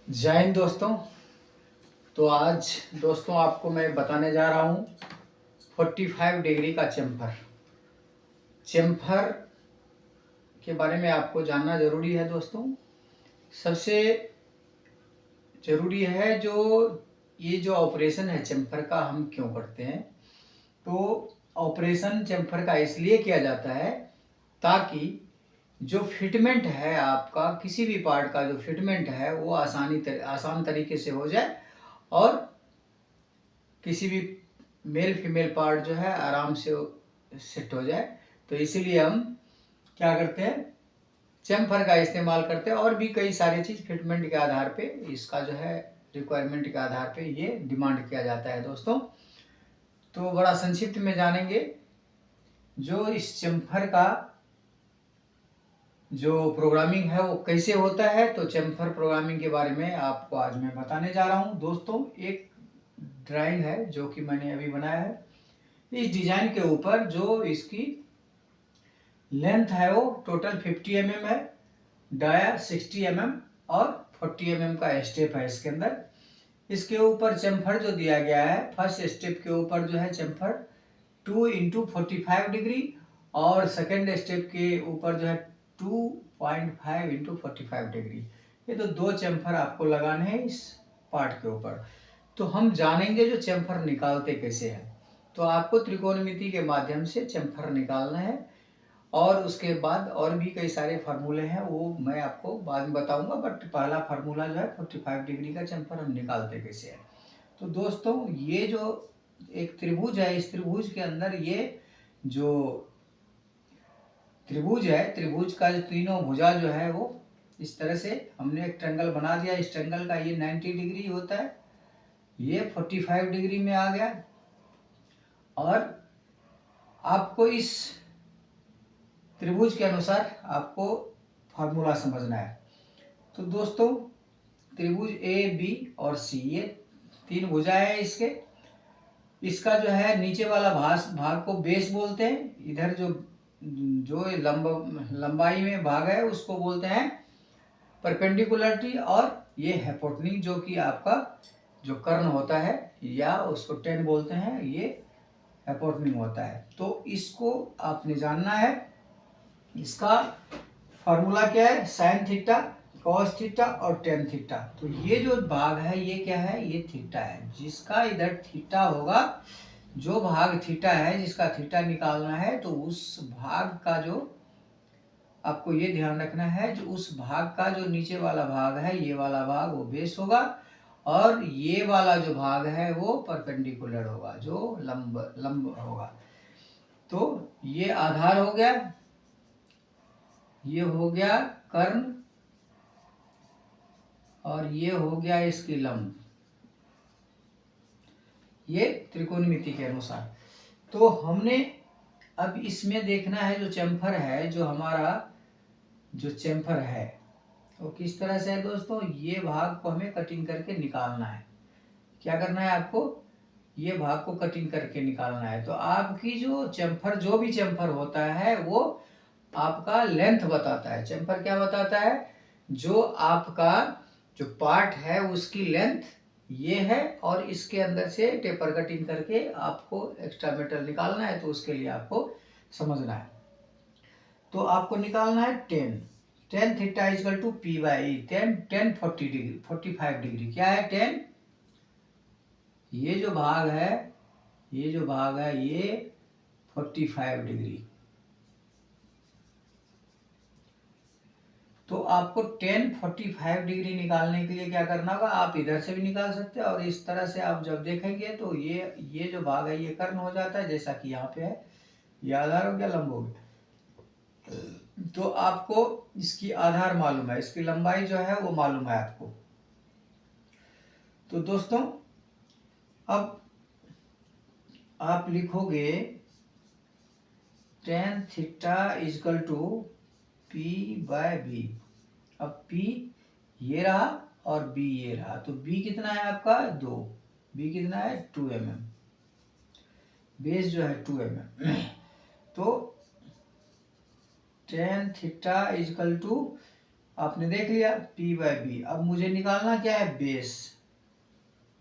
जय हिंद दोस्तों। तो आज दोस्तों आपको मैं बताने जा रहा हूँ 45 डिग्री का चेम्फर। चेम्फर के बारे में आपको जानना ज़रूरी है दोस्तों। सबसे ज़रूरी है ये जो ऑपरेशन है चेम्फर का, हम क्यों करते हैं। तो ऑपरेशन चेम्फर का इसलिए किया जाता है ताकि जो फिटमेंट है आपका, किसी भी पार्ट का जो फिटमेंट है वो आसान तरीके से हो जाए और किसी भी मेल फीमेल पार्ट जो है आराम से सेट हो जाए। तो इसीलिए हम क्या करते हैं, चेम्फर का इस्तेमाल करते हैं। और भी कई सारी चीज़ फिटमेंट के आधार पे, इसका जो है रिक्वायरमेंट के आधार पे ये डिमांड किया जाता है दोस्तों। तो बड़ा संक्षिप्त में जानेंगे जो इस चेम्फर का जो प्रोग्रामिंग है वो कैसे होता है। तो चेम्फर प्रोग्रामिंग के बारे में आपको आज मैं बताने जा रहा हूँ दोस्तों। एक ड्राइंग है जो कि मैंने अभी बनाया है। इस डिजाइन के ऊपर जो इसकी लेंथ है वो टोटल 50 mm है, डाया 60 mm और 40 mm का स्टेप है इसके अंदर। इसके ऊपर चेम्फर जो दिया गया है, फर्स्ट स्टेप के ऊपर जो है चेम्फर 2 × 45 डिग्री और सेकेंड स्टेप के ऊपर जो है 2.5 × 45 डिग्री। ये तो दो चेम्फर आपको लगाने हैं इस पार्ट के ऊपर। तो हम जानेंगे जो चेम्फर निकालते कैसे हैं। तो आपको त्रिकोणमिति के माध्यम से चेम्फर निकालना है और उसके बाद और भी कई सारे फार्मूले हैं, वो मैं आपको बाद में बताऊंगा। बट पहला फार्मूला जो है 45 डिग्री का चेम्फर हम निकालते कैसे हैं। तो दोस्तों ये जो एक त्रिभुज है, इस त्रिभुज के अंदर ये जो त्रिभुज है, त्रिभुज का जो तीनों भुजा जो है वो इस तरह से हमने एक ट्रायंगल बना दिया। इस ट्रायंगल का ये 90 डिग्री होता है, ये 45 डिग्री में आ गया। और आपको इस त्रिभुज के अनुसार आपको फार्मूला समझना है। तो दोस्तों त्रिभुज ए बी और सी, ये तीन भुजाएं हैं इसके। इसका जो है नीचे वाला भाग को बेस बोलते हैं। इधर जो जो लंबाई में भाग है उसको बोलते हैं परपेंडिकुलरिटी। और ये हाइपोटेन्यूज जो कि आपका जो कर्ण होता है, या उसको टेन बोलते हैं, ये हाइपोटेन्यूज होता है। तो इसको आपने जानना है। इसका फॉर्मूला क्या है, साइन थीटा, कॉस थीटा और टेन थीटा। तो ये जो भाग है ये क्या है, ये थीटा है। जिसका इधर थीटा होगा, जो भाग थीटा है जिसका थीटा निकालना है, तो उस भाग का जो आपको ये ध्यान रखना है, जो उस भाग का जो नीचे वाला भाग है, ये वाला भाग वो बेस होगा और ये वाला जो भाग है वो परपेंडिकुलर होगा, जो लंब होगा। तो ये आधार हो गया, ये हो गया कर्ण और ये हो गया इसकी लंब, ये त्रिकोणमिति के अनुसार। तो हमने अब इसमें देखना है जो चेम्फर है, जो हमारा जो चेम्फर है वो किस तरह से है दोस्तों। ये भाग को हमें कटिंग करके निकालना है। क्या करना है आपको, ये भाग को कटिंग करके निकालना है। तो आपकी जो चेम्फर, जो भी चेम्फर होता है वो आपका लेंथ बताता है। चेम्फर क्या बताता है, जो आपका जो पार्ट है उसकी लेंथ ये है और इसके अंदर से टेपर कटिंग करके आपको एक्स्ट्रा मेटल निकालना है। तो उसके लिए आपको समझना है। तो आपको निकालना है tan theta equal to P by tan 40 degree 45 degree. क्या है टेन, ये जो भाग है, ये जो भाग है ये 45 डिग्री। तो आपको टेन 45 डिग्री निकालने के लिए क्या करना होगा, आप इधर से भी निकाल सकते हैं और इस तरह से आप जब देखेंगे तो ये जो भाग है ये कर्ण हो जाता है, जैसा कि यहाँ पे है। ये आधार हो गया, लंब हो गया। तो आपको इसकी आधार मालूम है, इसकी लंबाई जो है वो मालूम है आपको। तो दोस्तों अब आप लिखोगे tan theta equal to P by B. अब P ये रहा और B ये रहा। तो B कितना है आपका 2, B कितना है 2 mm, बेस जो है 2 mm। तो टेन थीटा इक्वल टू आपने देख लिया P/B। अब मुझे निकालना क्या है, बेस।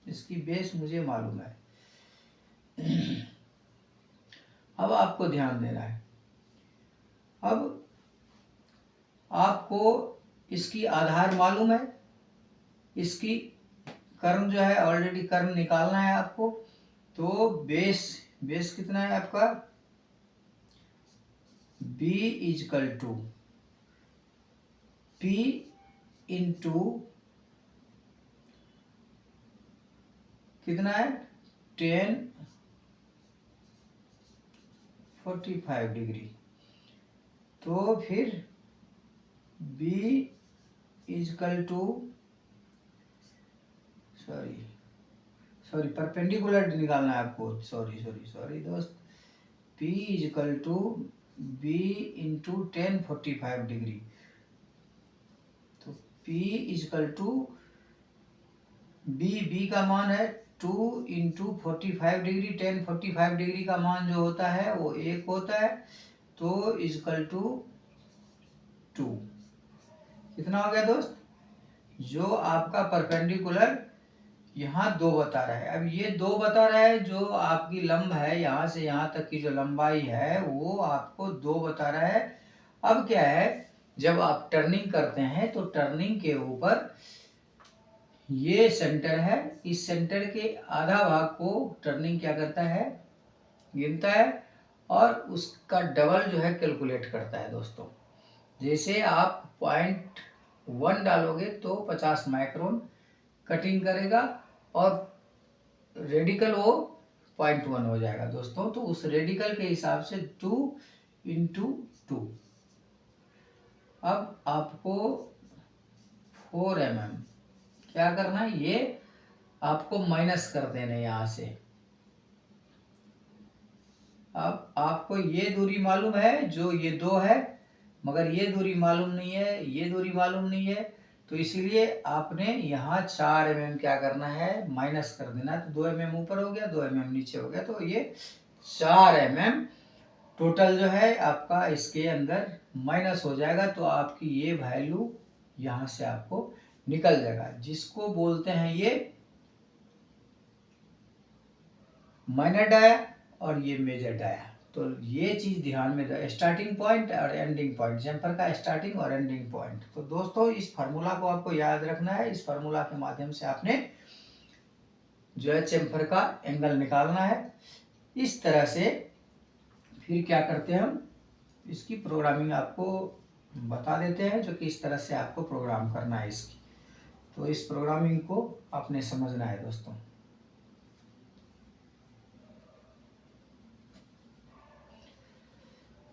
इसकी बेस मुझे मालूम है। अब आपको ध्यान देना है। अब आपको इसकी आधार मालूम है, इसकी कर्म जो है ऑलरेडी कर्म निकालना है आपको। तो बेस कितना है आपका, B equal to P into कितना है 1045 डिग्री। तो फिर B equal to sorry perpendicular निकालना है आपको। सॉरी दोस्त, P equal to B into 1045 degree. तो P इजकल टू B का मान है 2 इंटू 45 डिग्री। 1045 डिग्री का मान जो होता है वो 1 होता है। तो इजकल टू 2। कितना हो गया दोस्त, जो आपका परपेंडिकुलर यहाँ 2 बता रहा है। अब ये 2 बता रहा है, जो आपकी लंब है यहाँ से यहाँ तक की जो लंबाई है वो आपको 2 बता रहा है। अब क्या है, जब आप टर्निंग करते हैं तो टर्निंग के ऊपर ये सेंटर है, इस सेंटर के आधा भाग को टर्निंग क्या करता है, गिनता है और उसका डबल जो है कैलकुलेट करता है दोस्तों। जैसे आप 0.1 डालोगे तो 50 माइक्रोन कटिंग करेगा और रेडिकल वो 0.1 हो जाएगा दोस्तों। तो उस रेडिकल के हिसाब से 2 इंटू 2। अब आपको 4 mm क्या करना है, ये आपको माइनस कर देना यहाँ से। अब आपको ये दूरी मालूम है, जो ये 2 है, मगर ये दूरी मालूम नहीं है, ये दूरी मालूम नहीं है। तो इसीलिए आपने यहाँ 4 mm क्या करना है, माइनस कर देना है। तो 2 mm ऊपर हो गया, 2 mm नीचे हो गया। तो ये 4 mm टोटल जो है आपका इसके अंदर माइनस हो जाएगा। तो आपकी ये वैल्यू यहाँ से आपको निकल जाएगा, जिसको बोलते हैं ये माइनर डाया और ये मेजर डाया। तो ये चीज ध्यान में रहे, स्टार्टिंग पॉइंट और एंडिंग पॉइंट, जम्पर का स्टार्टिंग और एंडिंग पॉइंट। तो दोस्तों इस फार्मूला को आपको याद रखना है। इस फार्मूला के माध्यम से आपने जो है चेम्फर का एंगल निकालना है। इस तरह से फिर क्या करते हैं हम, इसकी प्रोग्रामिंग आपको बता देते हैं, जो कि इस तरह से आपको प्रोग्राम करना है इसकी। तो इस प्रोग्रामिंग को आपने समझना है दोस्तों।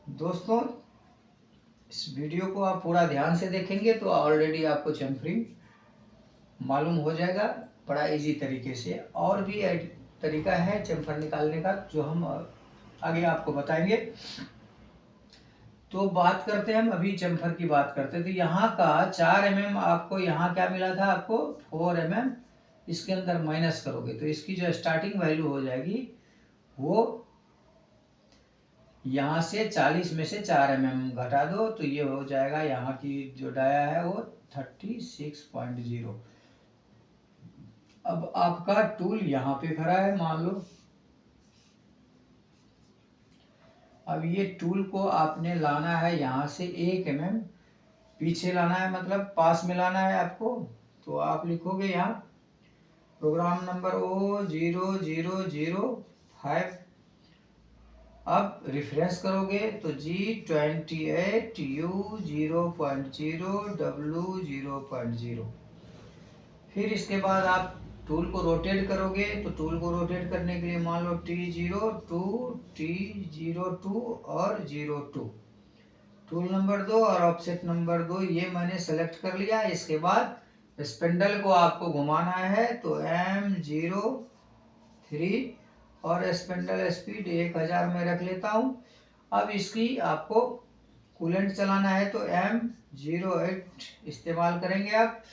दोस्तों इस वीडियो को आप पूरा ध्यान से देखेंगे तो ऑलरेडी आपको चेम्फरिंग मालूम हो जाएगा बड़ा इजी तरीके से। और भी तरीका है चेम्फर निकालने का, जो हम आगे आपको बताएंगे। तो बात करते हैं हम, अभी चेम्फर की बात करते हैं। तो यहाँ का 4 mm आपको यहाँ क्या मिला था, आपको 4 mm इसके अंदर माइनस करोगे तो इसकी जो स्टार्टिंग वैल्यू हो जाएगी वो यहाँ से 40 में से 4 mm घटा दो तो ये हो जाएगा, यहाँ की जो डाया है वो 36.0। अब आपका टूल यहाँ पे खड़ा है मान लो। अब ये टूल को आपने लाना है यहाँ से 1 mm पीछे लाना है, मतलब पास में लाना है आपको। तो आप लिखोगे यहाँ प्रोग्राम नंबर O0005। अब रिफरेंस करोगे तो G28 U0.0 W0.0। फिर इसके बाद आप टूल को रोटेट करोगे तो टूल को रोटेट करने के लिए मान लो T02 T02 और 02 टूल नंबर 2 और ऑफसेट नंबर 2 ये मैंने सेलेक्ट कर लिया। इसके बाद स्पिंडल को आपको घुमाना है तो M03 और स्पिंडल स्पीड 1000 में रख लेता हूँ। अब इसकी आपको कूलेंट चलाना है तो M08 इस्तेमाल करेंगे आप।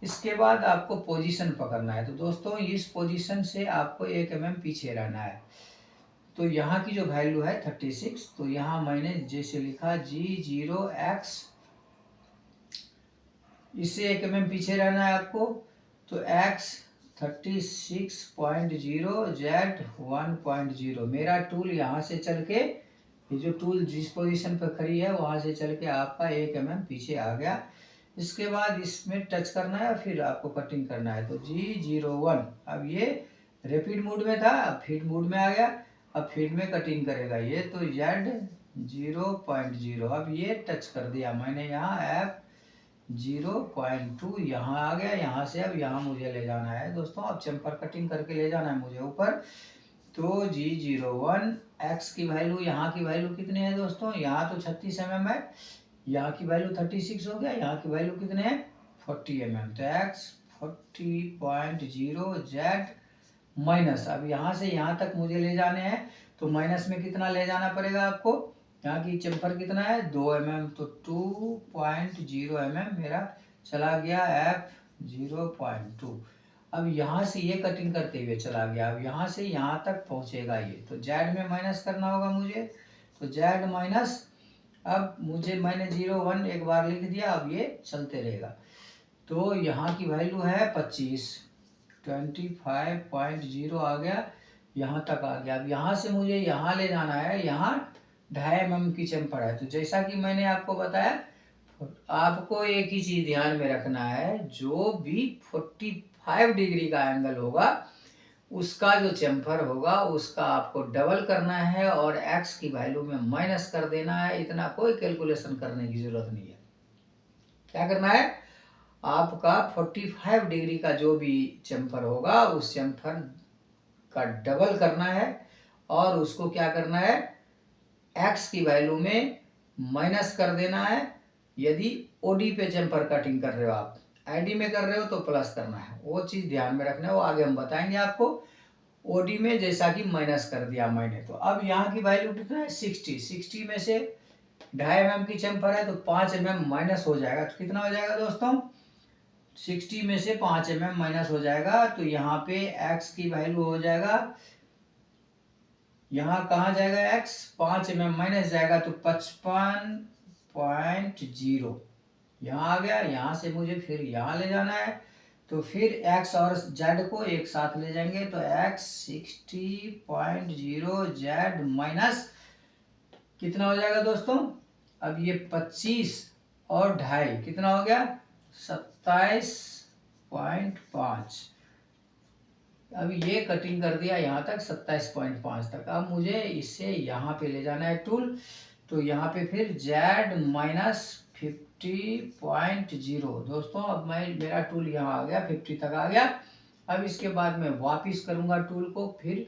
इसके बाद आपको पोजीशन पकड़ना है। तो दोस्तों इस पोजीशन से आपको 1 mm पीछे रहना है। तो यहाँ की जो वैल्यू है 36, तो यहाँ मैंने जैसे लिखा G0X इससे 1 mm पीछे रहना है आपको। तो x 36.0 z 1.0। मेरा टूल यहाँ से चल के, ये जो टूल जिस पोजीशन पर खड़ी है वहाँ से चल के आपका 1 mm पीछे आ गया। इसके बाद इसमें टच करना है, फिर आपको कटिंग करना है। तो G01 अब ये रैपिड मोड में था, अब फीड मोड में आ गया। अब फीड में कटिंग करेगा ये। तो Z 0.0 अब ये टच कर दिया मैंने यहाँ, F 0.2 यहाँ आ गया। यहाँ से अब यहाँ मुझे ले जाना है दोस्तों, अब चेम्पर कटिंग करके ले जाना है मुझे ऊपर। तो G01 x की वैल्यू, यहाँ की वैल्यू कितनी है दोस्तों, यहाँ तो 36 mm है, यहाँ की वैल्यू 36 हो गया, यहाँ की वैल्यू कितने हैं 40 mm। तो x 40.0 z माइनस, अब यहाँ से यहाँ तक मुझे ले जाने हैं। तो माइनस में कितना ले जाना पड़ेगा आपको, यहाँ की चेम्पर कितना है 2 mm, तो 2.0 mm मेरा चला गया F 0.2। अब यहाँ से ये कटिंग करते हुए चला गया, अब यहाँ से यहाँ तक पहुँचेगा ये। तो Z में माइनस करना होगा मुझे। तो Z माइनस, अब मुझे मैंने 0.1 एक बार लिख दिया, अब ये चलते रहेगा। तो यहाँ की वैल्यू है 25.0 आ गया, यहाँ तक आ गया। अब यहाँ से मुझे यहाँ ले जाना है, यहाँ 2.5 mm की चेम्पर है। तो जैसा कि मैंने आपको बताया, आपको एक ही चीज़ ध्यान में रखना है, जो भी 45 डिग्री का एंगल होगा उसका जो चेम्फर होगा उसका आपको डबल करना है और x की वैल्यू में माइनस कर देना है। इतना कोई कैलकुलेशन करने की जरूरत नहीं है। क्या करना है, आपका 45 डिग्री का जो भी चेम्फर होगा उस चेम्फर का डबल करना है और उसको क्या करना है, x की वैल्यू में माइनस कर देना है। यदि OD पे चेम्फर कटिंग कर रहे हो आप, ID में कर रहे हो तो प्लस करना है, वो चीज़ ध्यान में रखना है, वो आगे हम बताएंगे आपको। OD में जैसा कि माइनस कर दिया मैंने। तो अब यहाँ की वैल्यू कितना है 60 में से 2.5 mm की चेम्फर है तो 5 mm माइनस हो जाएगा। तो कितना हो जाएगा दोस्तों, 60 में से 5 mm माइनस हो जाएगा। तो यहाँ पे x की वैल्यू हो जाएगा, यहाँ कहाँ जाएगा x, 5 mm माइनस जाएगा तो 55.0 यहाँ आ गया। यहाँ से मुझे फिर यहाँ ले जाना है, तो फिर x और z को एक साथ ले जाएंगे। तो x 60.0 z माइनस कितना हो जाएगा दोस्तों, अब ये 25 और 2.5 कितना हो गया 27.5। अब ये कटिंग कर दिया यहाँ तक 27.5 तक। अब मुझे इससे यहाँ पे ले जाना है टूल। तो यहाँ पे फिर Z माइनस 50.0 दोस्तों, अब मेरा टूल यहाँ आ गया 50 तक आ गया। अब इसके बाद मैं वापस करूँगा टूल को, फिर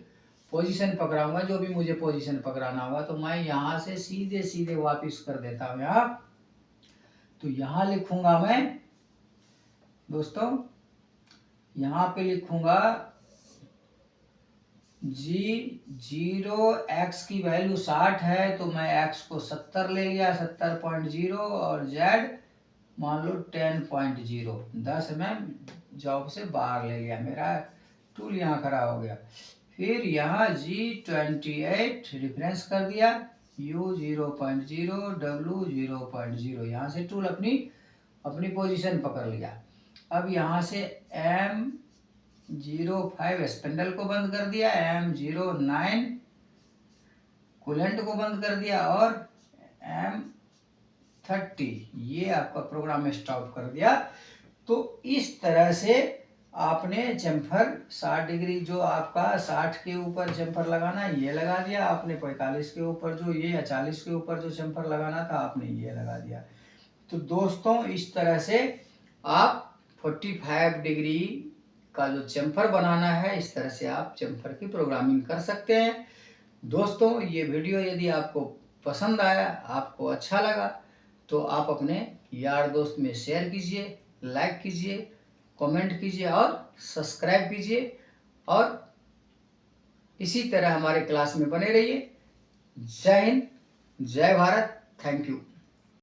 पोजीशन पकड़ाऊंगा, जो भी मुझे पोजीशन पकड़ाना होगा। तो मैं यहाँ से सीधे सीधे वापस कर देता हूँ यहाँ। तो यहाँ लिखूंगा मैं दोस्तों, यहाँ पे लिखूंगा G0 x की वैल्यू 60 है तो मैं x को 70 ले लिया 70.0 और z मान लो 10.0 10 mm जॉब से बाहर ले लिया, मेरा टूल यहाँ खड़ा हो गया। फिर यहाँ G28 रेफरेंस कर दिया, U 0.0 W 0.0 यहाँ से टूल अपनी पोजीशन पकड़ लिया। अब यहाँ से M05 स्पिंडल को बंद कर दिया, M09 कूलेंट को बंद कर दिया और M30 ये आपका प्रोग्राम स्टॉप कर दिया। तो इस तरह से आपने चेम्फर 60 डिग्री जो आपका 60 के ऊपर चेम्फर लगाना ये लगा दिया आपने, 45 के ऊपर जो ये या 40 के ऊपर जो चेम्फर लगाना था आपने ये लगा दिया। तो दोस्तों इस तरह से आप 45 डिग्री का जो चेम्फर बनाना है, इस तरह से आप चेम्फर की प्रोग्रामिंग कर सकते हैं। दोस्तों ये वीडियो यदि आपको पसंद आया, आपको अच्छा लगा, तो आप अपने यार दोस्त में शेयर कीजिए, लाइक कीजिए, कमेंट कीजिए और सब्सक्राइब कीजिए और इसी तरह हमारे क्लास में बने रहिए। जय हिंद, जय भारत, थैंक यू।